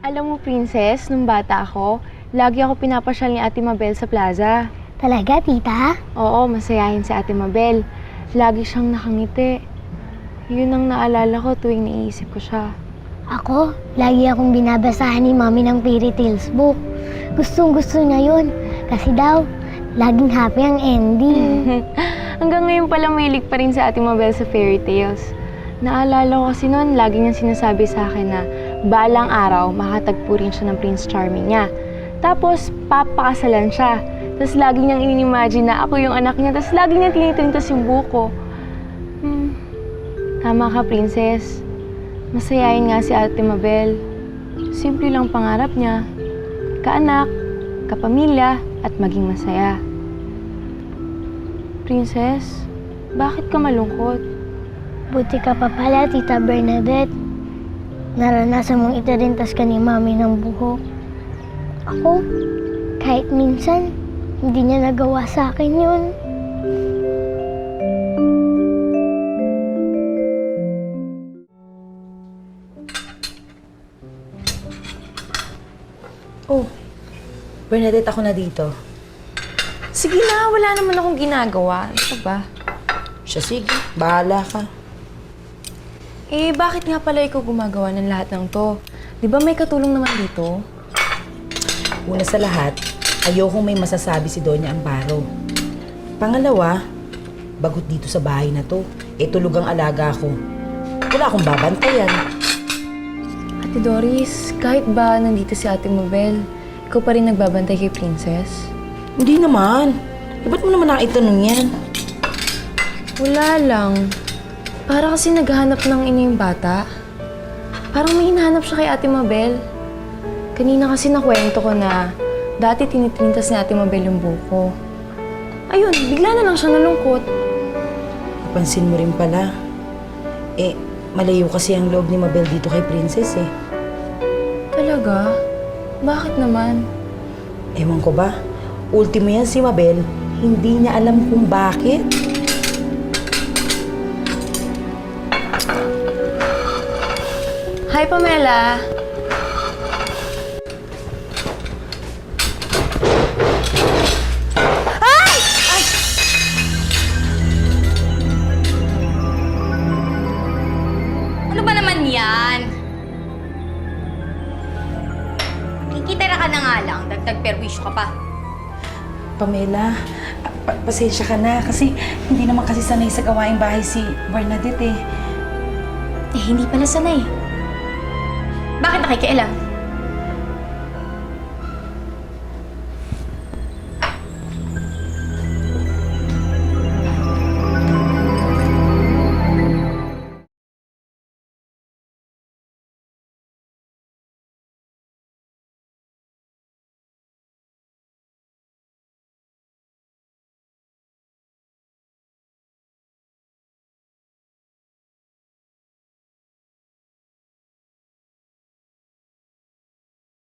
Alam mo, Princess, nung bata ako, lagi ako pinapasyal ni Ate Mabel sa plaza. Talaga, tita? Oo, masayahin si Ate Mabel. Lagi siyang nakangiti. Yun ang naalala ko tuwing naiisip ko siya. Ako, lagi akong binabasahan ni Mami ng fairy tales book. Gustong-gusto niya yun. Kasi daw, laging happy ang ending. Hanggang ngayon pala mahilig pa rin si Ate Mabel sa fairy tales. Naalala ko kasi noon, lagi niyang sinasabi sa akin na balang araw, makatagpo rin siya ng Prince Charming niya. Tapos, papakasalan siya. Tapos lagi niyang inimagine na ako yung anak niya. Tapos lagi niyang tinitrintas yung buko. Tama ka, Princess. Masayahin nga si Ate Mabel. Simple lang pangarap niya. Kaanak, kapamilya, at maging masaya. Princess, bakit ka malungkot? Buti ka pa pala, Tita Bernadette. Naranasan mong itirintas ka ni Mami ng buhok. Ako, kahit minsan, hindi niya nagawa sa akin yun. Oh, Bernadette, ako na dito. Sige na, wala naman akong ginagawa. Ano ba? Siya, sige. Bahala ka. Eh, bakit nga pala ikaw gumagawa ng lahat ng to? Di ba may katulong naman dito? Una sa lahat, ayokong may masasabi si Doña Amparo. Pangalawa, bagot dito sa bahay na to. Tulog ang alaga ko. Wala akong babantayan. Ate Doris, kahit ba nandito si Ate Mabel, ikaw pa rin nagbabantay kay Princess? Hindi naman. Ba't mo naman nakaitanong yan? Wala lang. Para kasi naghahanap ng ina yung bata. Parang may hinahanap siya kay Ate Mabel. Kanina kasi nakwento ko na dati tinitrintas ni Ate Mabel yung buko. Ayun, bigla na lang siya nalungkot. Napansin mo rin pala. Malayo kasi ang loob ni Mabel dito kay Princess eh. Talaga? Bakit naman? Ewan ko ba? Ultimo yan si Mabel, hindi niya alam kung bakit. Hi, Pamela! Ano ba naman yan? Kikitira ka na nga lang, dagdag perwisyo ka pa. Pamela, pasensya ka na kasi hindi naman kasi sanay sa gawaing bahay si Bernadette eh. Hindi pala sanay. Bakit nakikialam?